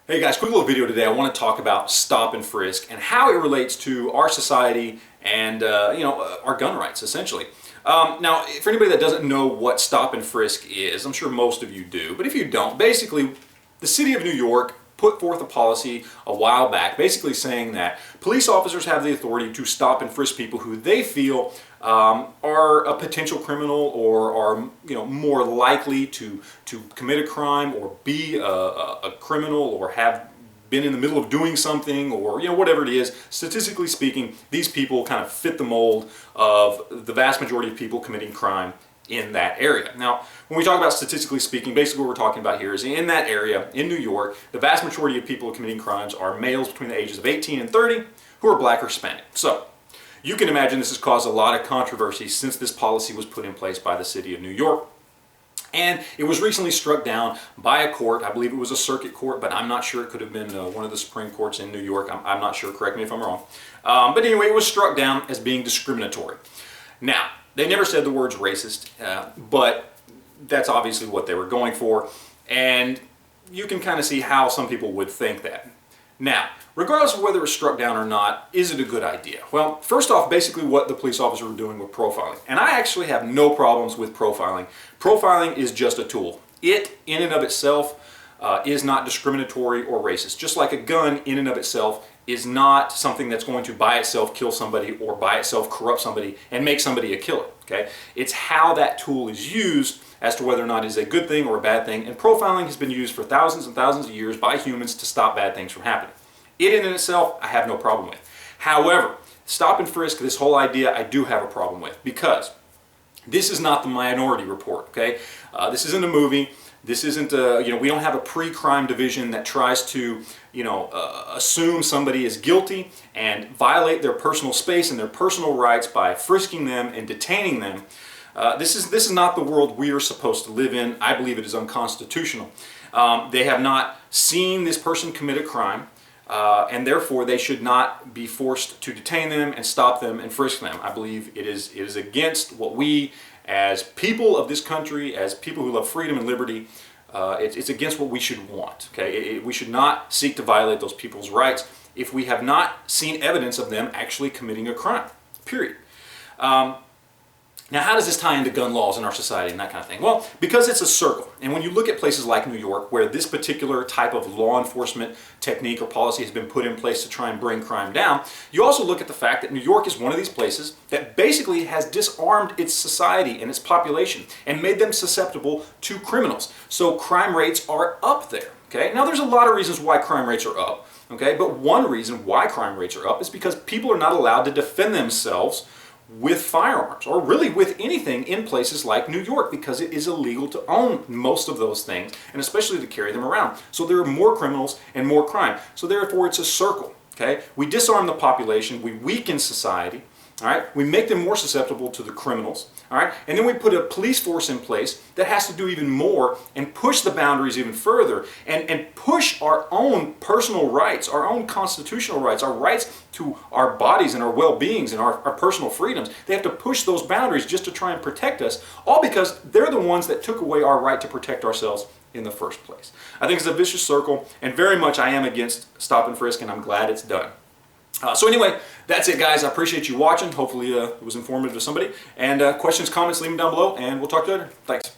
Hey guys, quick little video today. I want to talk about stop and frisk and how it relates to our society and our gun rights, essentially. Now, for anybody that doesn't know what stop and frisk is, I'm sure most of you do, but if you don't, basically the city of New York put forth a policy a while back basically saying that police officers have the authority to stop and frisk people who they feel are a potential criminal or are more likely to commit a crime or be a criminal or have been in the middle of doing something or whatever it is. Statistically speaking, these people kind of fit the mold of the vast majority of people committing crime in that area. Now, when we talk about statistically speaking, basically what we're talking about here is in that area, in New York, the vast majority of people committing crimes are males between the ages of 18 and 30 who are black or Hispanic. So, you can imagine this has caused a lot of controversy since this policy was put in place by the city of New York. And it was recently struck down by a court. I believe it was a circuit court, but I'm not sure. It could have been one of the Supreme Courts in New York. I'm not sure. Correct me if I'm wrong. But anyway, it was struck down as being discriminatory. Now, they never said the words racist, but that's obviously what they were going for. And you can kind of see how some people would think that. Now, regardless of whether it was struck down or not, is it a good idea? Well, first off, basically what the police officers were doing with profiling. And I actually have no problems with profiling. Profiling is just a tool. It, in and of itself, is not discriminatory or racist. Just like a gun, in and of itself, is not something that's going to by itself kill somebody or by itself corrupt somebody and make somebody a killer. Okay? It's how that tool is used as to whether or not it's a good thing or a bad thing, and profiling has been used for thousands and thousands of years by humans to stop bad things from happening. It in and itself, I have no problem with. However, stop and frisk, this whole idea, I do have a problem with, because this is not the Minority Report, okay? This isn't a movie. This isn't we don't have a pre-crime division that tries to, assume somebody is guilty and violate their personal space and their personal rights by frisking them and detaining them. This is not the world we are supposed to live in. I believe it is unconstitutional. They have not seen this person commit a crime, and therefore they should not be forced to detain them and stop them and frisk them. I believe it is against what we, as people of this country, as people who love freedom and liberty, it's against what we should want. Okay, we should not seek to violate those people's rights if we have not seen evidence of them actually committing a crime. Period. Now, how does this tie into gun laws in our society and that kind of thing? Well, because it's a circle. And when you look at places like New York, where this particular type of law enforcement technique or policy has been put in place to try and bring crime down, you also look at the fact that New York is one of these places that basically has disarmed its society and its population and made them susceptible to criminals. So crime rates are up there. Okay? Now, there's a lot of reasons why crime rates are up. Okay? But one reason why crime rates are up is because people are not allowed to defend themselves with firearms, or really with anything in places like New York, because it is illegal to own most of those things, and especially to carry them around. So there are more criminals and more crime. So therefore it's a circle. Okay? We disarm the population, we weaken society, all right? We make them more susceptible to the criminals, all right? And then we put a police force in place that has to do even more and push the boundaries even further and push our own personal rights, our own constitutional rights, our rights to our bodies and our well-beings and our personal freedoms. They have to push those boundaries just to try and protect us, all because they're the ones that took away our right to protect ourselves in the first place. I think it's a vicious circle, and very much I am against stop and frisk, and I'm glad it's done. So anyway, that's it, guys. I appreciate you watching. Hopefully it was informative to somebody. And questions, comments, leave them down below, and we'll talk to you later. Thanks.